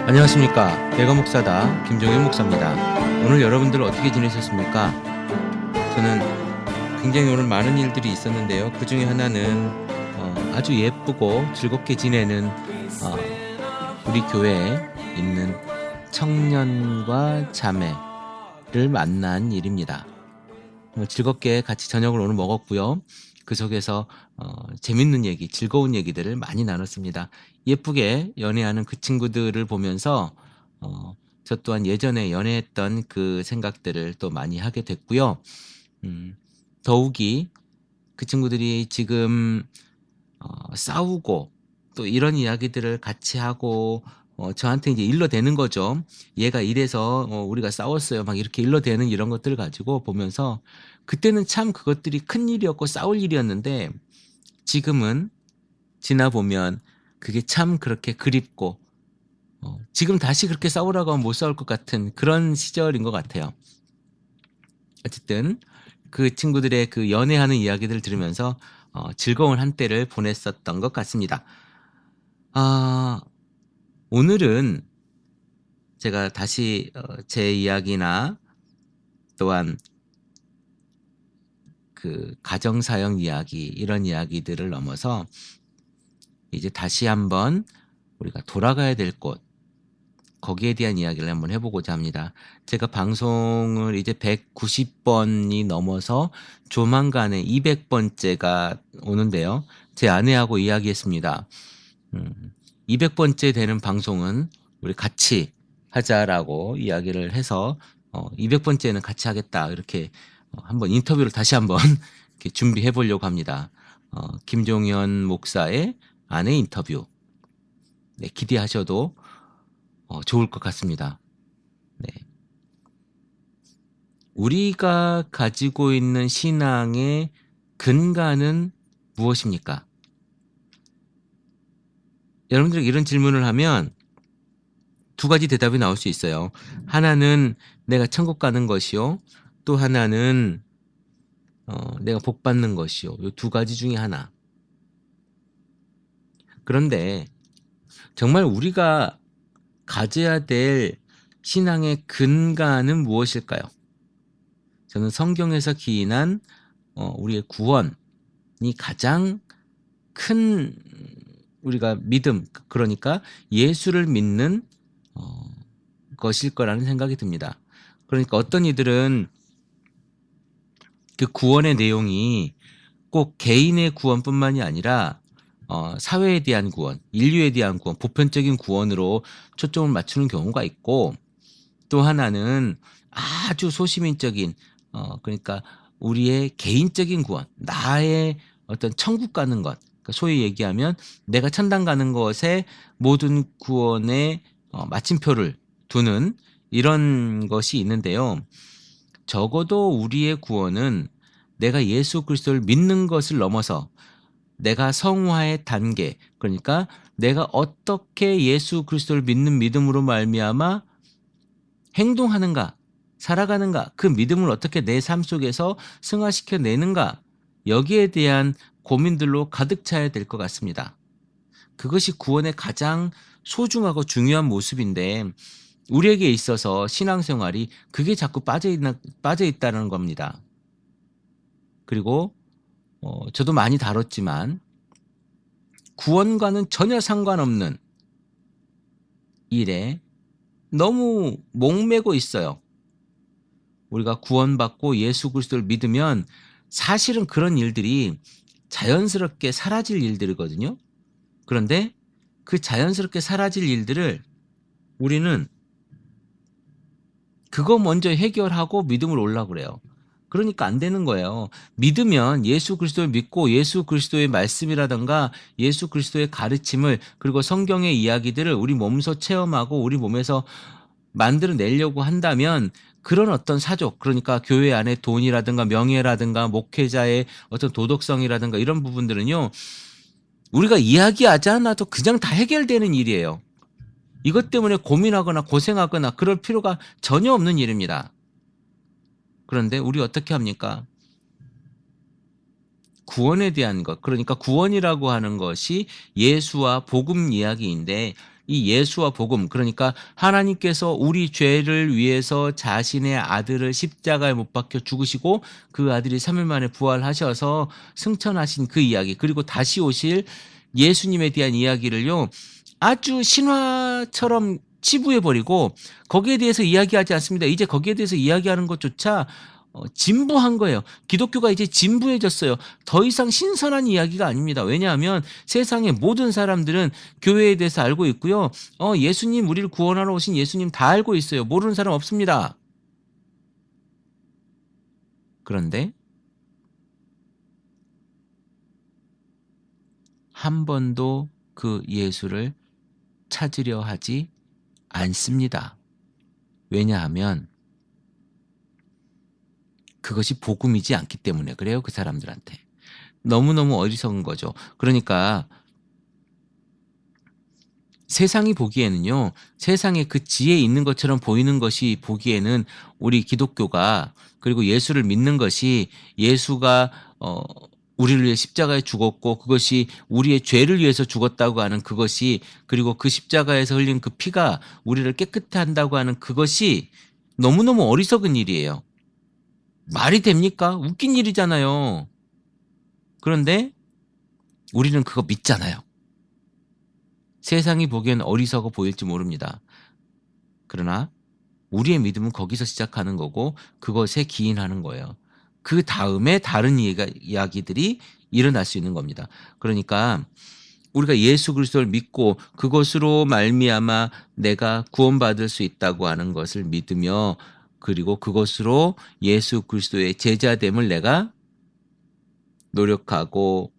안녕하십니까. 내가 목사다 김종현 목사입니다. 오늘 여러분들 어떻게 지내셨습니까? 저는 굉장히 오늘 많은 일들이 있었는데요. 그 중에 하나는 아주 예쁘고 즐겁게 지내는 우리 교회에 있는 청년과 자매를 만난 일입니다. 즐겁게 같이 저녁을 오늘 먹었고요. 그 속에서 재밌는 얘기, 즐거운 얘기들을 많이 나눴습니다. 예쁘게 연애하는 그 친구들을 보면서 저 또한 예전에 연애했던 그 생각들을 또 많이 하게 됐고요. 더욱이 그 친구들이 지금 싸우고 또 이런 이야기들을 같이 하고 저한테 이제 일러대는 거죠. 얘가 이래서 우리가 싸웠어요. 막 이렇게 일러대는 이런 것들을 가지고 보면서 그때는 참 그것들이 큰 일이었고 싸울 일이었는데 지금은 지나보면 그게 참 그렇게 그립고 지금 다시 그렇게 싸우라고 하면 못 싸울 것 같은 그런 시절인 것 같아요. 어쨌든 그 친구들의 그 연애하는 이야기들을 들으면서 즐거운 한때를 보냈었던 것 같습니다. 오늘은 제가 다시 제 이야기나 또한 그 가정사역 이야기 이런 이야기들을 넘어서 이제 다시 한번 우리가 돌아가야 될 곳 거기에 대한 이야기를 한번 해보고자 합니다. 제가 방송을 이제 190번이 넘어서 조만간에 200번째가 오는데요. 제 아내하고 이야기했습니다. 200번째 되는 방송은 우리 같이 하자라고 이야기를 해서 200번째는 같이 하겠다 이렇게 한번 인터뷰를 다시 한번 이렇게 준비해 보려고 합니다. 김종현 목사의 아내 인터뷰. 네, 기대하셔도 좋을 것 같습니다. 네. 우리가 가지고 있는 신앙의 근간은 무엇입니까? 여러분들에게 이런 질문을 하면 두 가지 대답이 나올 수 있어요. 하나는 내가 천국 가는 것이요. 또 하나는 내가 복 받는 것이요. 이 두 가지 중에 하나. 그런데 정말 우리가 가져야 될 신앙의 근간은 무엇일까요? 저는 성경에서 기인한 우리의 구원이 가장 큰 우리가 믿음, 그러니까 예수를 믿는 것일 거라는 생각이 듭니다. 그러니까 어떤 이들은 그 구원의 내용이 꼭 개인의 구원뿐만이 아니라 사회에 대한 구원, 인류에 대한 구원, 보편적인 구원으로 초점을 맞추는 경우가 있고 또 하나는 아주 소시민적인 그러니까 우리의 개인적인 구원, 나의 어떤 천국 가는 것, 그러니까 소위 얘기하면 내가 천당 가는 것에 모든 구원에 마침표를 두는 이런 것이 있는데요. 적어도 우리의 구원은 내가 예수 그리스도를 믿는 것을 넘어서 내가 성화의 단계, 그러니까 내가 어떻게 예수 그리스도를 믿는 믿음으로 말미암아 행동하는가, 살아가는가, 그 믿음을 어떻게 내 삶 속에서 승화시켜 내는가, 여기에 대한 고민들로 가득 차야 될 것 같습니다. 그것이 구원의 가장 소중하고 중요한 모습인데 우리에게 있어서 신앙생활이 그게 자꾸 빠져 있다는 겁니다. 그리고 저도 많이 다뤘지만 구원과는 전혀 상관없는 일에 너무 목매고 있어요. 우리가 구원받고 예수 그리스도를 믿으면 사실은 그런 일들이 자연스럽게 사라질 일들이거든요. 그런데 그 자연스럽게 사라질 일들을 우리는 그거 먼저 해결하고 믿음으로 올라고 그래요. 그러니까 안 되는 거예요. 믿으면 예수 그리스도를 믿고 예수 그리스도의 말씀이라든가 예수 그리스도의 가르침을 그리고 성경의 이야기들을 우리 몸소 체험하고 우리 몸에서 만들어내려고 한다면 그런 어떤 사족, 그러니까 교회 안에 돈이라든가 명예라든가 목회자의 어떤 도덕성이라든가 이런 부분들은요, 우리가 이야기하지 않아도 그냥 다 해결되는 일이에요. 이것 때문에 고민하거나 고생하거나 그럴 필요가 전혀 없는 일입니다. 그런데 우리 어떻게 합니까? 구원에 대한 것, 그러니까 구원이라고 하는 것이 예수와 복음 이야기인데 이 예수와 복음, 그러니까 하나님께서 우리 죄를 위해서 자신의 아들을 십자가에 못 박혀 죽으시고 그 아들이 3일 만에 부활하셔서 승천하신 그 이야기, 그리고 다시 오실 예수님에 대한 이야기를요, 아주 신화처럼 치부해버리고 거기에 대해서 이야기하지 않습니다. 이제 거기에 대해서 이야기하는 것조차 진부한 거예요. 기독교가 이제 진부해졌어요. 더 이상 신선한 이야기가 아닙니다. 왜냐하면 세상의 모든 사람들은 교회에 대해서 알고 있고요. 예수님, 우리를 구원하러 오신 예수님 다 알고 있어요. 모르는 사람 없습니다. 그런데 한 번도 그 예수를 찾으려 하지 않습니다. 왜냐하면 그것이 복음이지 않기 때문에 그래요. 그 사람들한테. 너무너무 어리석은 거죠. 그러니까 세상이 보기에는요, 세상에 그 지혜 있는 것처럼 보이는 것이 보기에는 우리 기독교가, 그리고 예수를 믿는 것이 예수가 우리를 위해 십자가에 죽었고 그것이 우리의 죄를 위해서 죽었다고 하는 그것이, 그리고 그 십자가에서 흘린 그 피가 우리를 깨끗해 한다고 하는 그것이 너무너무 어리석은 일이에요. 말이 됩니까? 웃긴 일이잖아요. 그런데 우리는 그거 믿잖아요. 세상이 보기엔 어리석어 보일지 모릅니다. 그러나 우리의 믿음은 거기서 시작하는 거고 그것에 기인하는 거예요. 그 다음에 다른 이야기들이 일어날 수 있는 겁니다. 그러니까 우리가 예수 그리스도를 믿고 그것으로 말미암아 내가 구원받을 수 있다고 하는 것을 믿으며, 그리고 그것으로 예수 그리스도의 제자됨을 내가 노력하고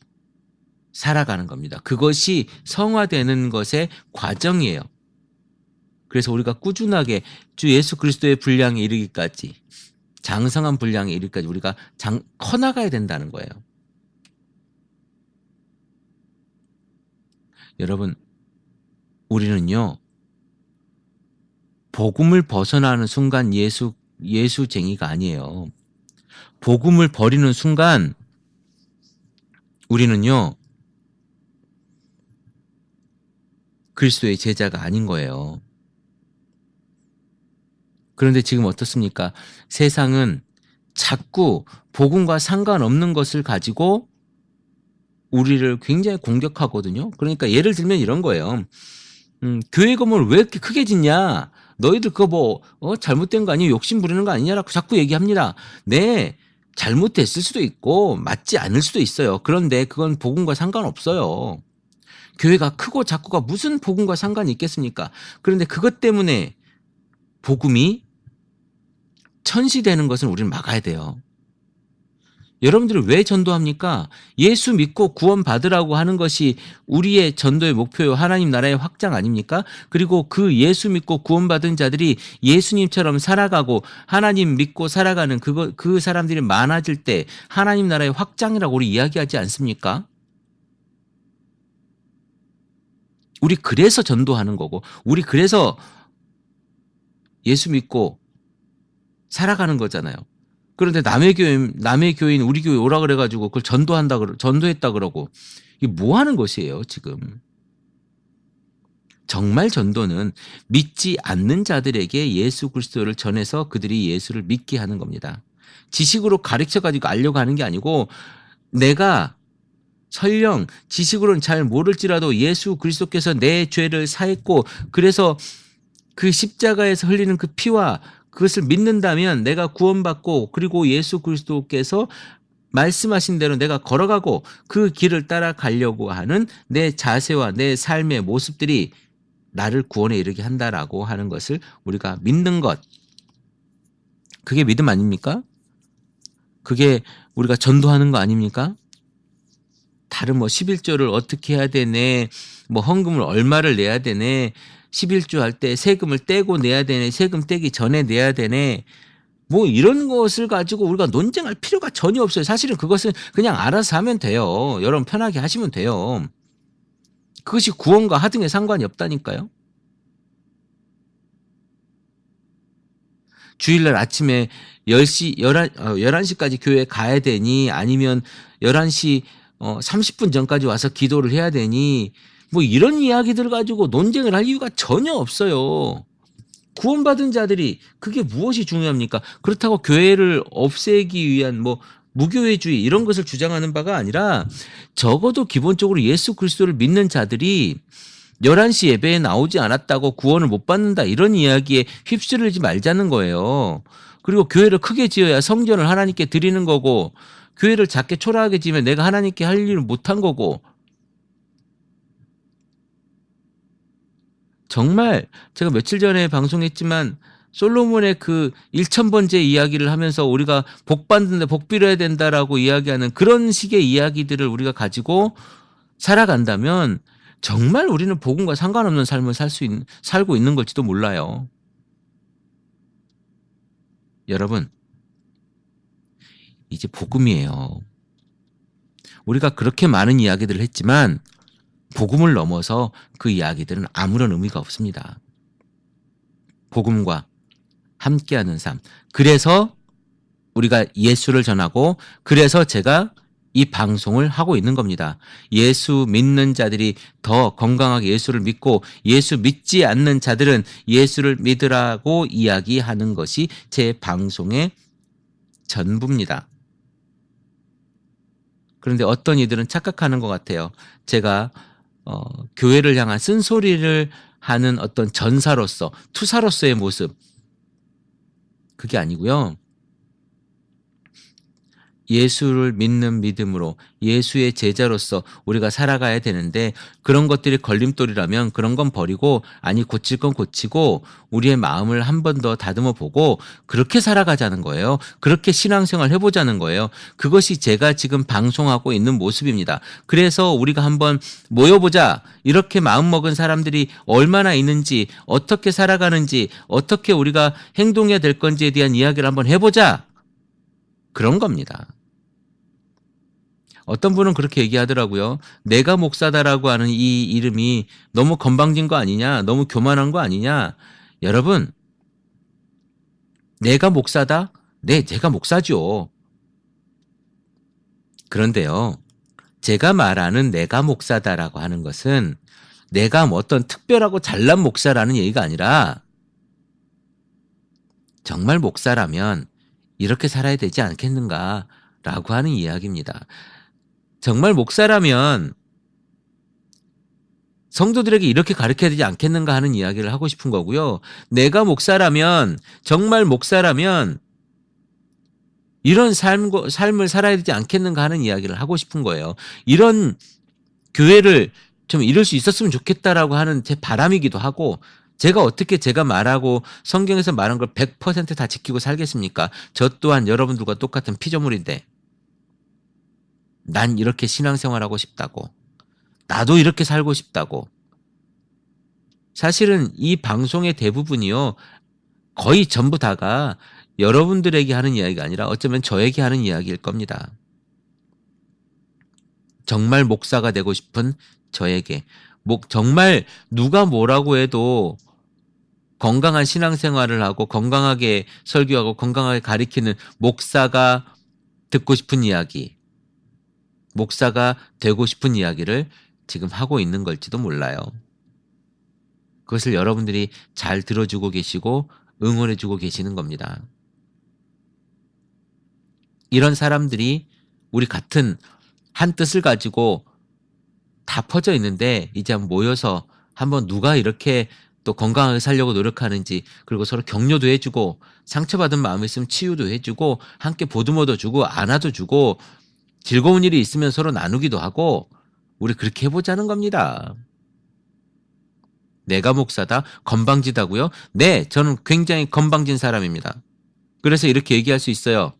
살아가는 겁니다. 그것이 성화되는 것의 과정이에요. 그래서 우리가 꾸준하게 주 예수 그리스도의 분량에 이르기까지, 장성한 분량에 이르기까지 우리가 커나가야 된다는 거예요. 여러분, 우리는요, 복음을 벗어나는 순간 예수쟁이가 아니에요. 복음을 버리는 순간 우리는요, 그리스도의 제자가 아닌 거예요. 그런데 지금 어떻습니까? 세상은 자꾸 복음과 상관없는 것을 가지고 우리를 굉장히 공격하거든요. 그러니까 예를 들면 이런 거예요. 교회 건물 왜 이렇게 크게 짓냐? 너희들 그거 잘못된 거 아니에요? 욕심 부리는 거 아니냐라고 자꾸 얘기합니다. 네, 잘못됐을 수도 있고 맞지 않을 수도 있어요. 그런데 그건 복음과 상관없어요. 교회가 크고 작고가 무슨 복음과 상관이 있겠습니까? 그런데 그것 때문에 복음이 천시되는 것은 우리는 막아야 돼요. 여러분들이 왜 전도합니까? 예수 믿고 구원 받으라고 하는 것이 우리의 전도의 목표요, 하나님 나라의 확장 아닙니까? 그리고 그 예수 믿고 구원 받은 자들이 예수님처럼 살아가고 하나님 믿고 살아가는 그 사람들이 많아질 때 하나님 나라의 확장이라고 우리 이야기하지 않습니까? 우리 그래서 전도하는 거고, 우리 그래서 예수 믿고 살아가는 거잖아요. 그런데 남의 교인 우리 교회 오라 그래가지고 그걸 전도했다 그러고, 이게 뭐 하는 것이에요, 지금? 정말 전도는 믿지 않는 자들에게 예수 그리스도를 전해서 그들이 예수를 믿게 하는 겁니다. 지식으로 가르쳐가지고 알려고 하는 게 아니고, 내가 설령 지식으로는 잘 모를지라도 예수 그리스도께서 내 죄를 사했고, 그래서 그 십자가에서 흘리는 그 피와 그것을 믿는다면 내가 구원받고, 그리고 예수 그리스도께서 말씀하신 대로 내가 걸어가고 그 길을 따라가려고 하는 내 자세와 내 삶의 모습들이 나를 구원에 이르게 한다라고 하는 것을 우리가 믿는 것, 그게 믿음 아닙니까? 그게 우리가 전도하는 거 아닙니까? 다른 11조를 어떻게 해야 되네, 헌금을 얼마를 내야 되네, 11조 할 때 세금을 떼고 내야 되네, 세금 떼기 전에 내야 되네, 이런 것을 가지고 우리가 논쟁할 필요가 전혀 없어요. 사실은 그것은 그냥 알아서 하면 돼요. 여러분 편하게 하시면 돼요. 그것이 구원과 하등에 상관이 없다니까요. 주일날 아침에 11시까지 교회에 가야 되니, 아니면 11시 30분 전까지 와서 기도를 해야 되니, 뭐 이런 이야기들 가지고 논쟁을 할 이유가 전혀 없어요. 구원받은 자들이 그게 무엇이 중요합니까? 그렇다고 교회를 없애기 위한 뭐 무교회주의 이런 것을 주장하는 바가 아니라 적어도 기본적으로 예수 그리스도를 믿는 자들이 11시 예배에 나오지 않았다고 구원을 못 받는다 이런 이야기에 휩쓸리지 말자는 거예요. 그리고 교회를 크게 지어야 성전을 하나님께 드리는 거고 교회를 작게 초라하게 지으면 내가 하나님께 할 일을 못한 거고 정말 제가 며칠 전에 방송했지만 솔로몬의 그 1000번째 이야기를 하면서 우리가 복 받는데 복 빌어야 된다라고 이야기하는 그런 식의 이야기들을 우리가 가지고 살아간다면 정말 우리는 복음과 상관없는 삶을 살고 있는 걸지도 몰라요. 여러분, 이제 복음이에요. 우리가 그렇게 많은 이야기들을 했지만 복음을 넘어서 그 이야기들은 아무런 의미가 없습니다. 복음과 함께하는 삶. 그래서 우리가 예수를 전하고 그래서 제가 이 방송을 하고 있는 겁니다. 예수 믿는 자들이 더 건강하게 예수를 믿고 예수 믿지 않는 자들은 예수를 믿으라고 이야기하는 것이 제 방송의 전부입니다. 그런데 어떤 이들은 착각하는 것 같아요. 제가 교회를 향한 쓴소리를 하는 어떤 전사로서 투사로서의 모습 그게 아니고요. 예수를 믿는 믿음으로 예수의 제자로서 우리가 살아가야 되는데 그런 것들이 걸림돌이라면 그런 건 버리고 아니 고칠 건 고치고 우리의 마음을 한 번 더 다듬어 보고 그렇게 살아가자는 거예요. 그렇게 신앙생활 해보자는 거예요. 그것이 제가 지금 방송하고 있는 모습입니다. 그래서 우리가 한번 모여보자. 이렇게 마음먹은 사람들이 얼마나 있는지 어떻게 살아가는지 어떻게 우리가 행동해야 될 건지에 대한 이야기를 한번 해보자. 그런 겁니다. 어떤 분은 그렇게 얘기하더라고요. 내가 목사다라고 하는 이 이름이 너무 건방진 거 아니냐? 너무 교만한 거 아니냐? 여러분, 내가 목사다? 네, 제가 목사죠. 그런데요, 제가 말하는 내가 목사다라고 하는 것은 내가 뭐 어떤 특별하고 잘난 목사라는 얘기가 아니라 정말 목사라면 이렇게 살아야 되지 않겠는가라고 하는 이야기입니다. 정말 목사라면 성도들에게 이렇게 가르쳐야 되지 않겠는가 하는 이야기를 하고 싶은 거고요. 내가 목사라면 정말 목사라면 이런 삶을 살아야 되지 않겠는가 하는 이야기를 하고 싶은 거예요. 이런 교회를 좀 이룰 수 있었으면 좋겠다라고 하는 제 바람이기도 하고 제가 어떻게 제가 말하고 성경에서 말한 걸 100%다 지키고 살겠습니까? 저 또한 여러분들과 똑같은 피조물인데 난 이렇게 신앙생활하고 싶다고 나도 이렇게 살고 싶다고 사실은 이 방송의 대부분이요. 거의 전부 다가 여러분들에게 하는 이야기가 아니라 어쩌면 저에게 하는 이야기일 겁니다. 정말 목사가 되고 싶은 저에게 정말 누가 뭐라고 해도 건강한 신앙생활을 하고 건강하게 설교하고 건강하게 가리키는 목사가 듣고 싶은 이야기, 목사가 되고 싶은 이야기를 지금 하고 있는 걸지도 몰라요. 그것을 여러분들이 잘 들어주고 계시고 응원해주고 계시는 겁니다. 이런 사람들이 우리 같은 한 뜻을 가지고 다 퍼져 있는데 이제 한번 모여서 한번 누가 이렇게 또 건강하게 살려고 노력하는지 그리고 서로 격려도 해주고 상처받은 마음이 있으면 치유도 해주고 함께 보듬어도 주고 안아도 주고 즐거운 일이 있으면 서로 나누기도 하고 우리 그렇게 해보자는 겁니다. 내가 목사다? 건방지다고요? 네, 저는 굉장히 건방진 사람입니다. 그래서 이렇게 얘기할 수 있어요.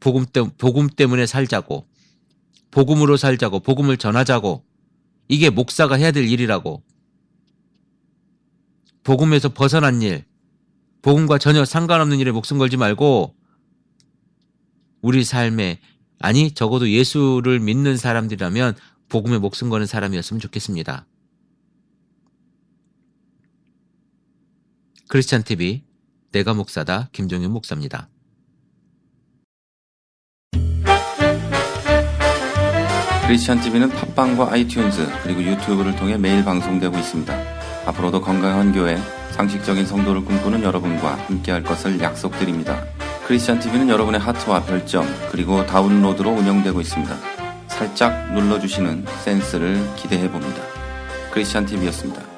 복음 때문에 살자고. 복음으로 살자고. 복음을 전하자고. 이게 목사가 해야 될 일이라고. 복음에서 벗어난 일. 복음과 전혀 상관없는 일에 목숨 걸지 말고 우리 삶에 아니 적어도 예수를 믿는 사람들이라면 복음에 목숨 거는 사람이었으면 좋겠습니다. 크리스찬 TV 내가 목사다 김종윤 목사입니다. 크리스찬TV는 팟빵과 아이튠즈 그리고 유튜브를 통해 매일 방송되고 있습니다. 앞으로도 건강한 교회, 상식적인 성도를 꿈꾸는 여러분과 함께할 것을 약속드립니다. 크리스찬TV는 여러분의 하트와 별점 그리고 다운로드로 운영되고 있습니다. 살짝 눌러주시는 센스를 기대해봅니다. 크리스찬TV였습니다.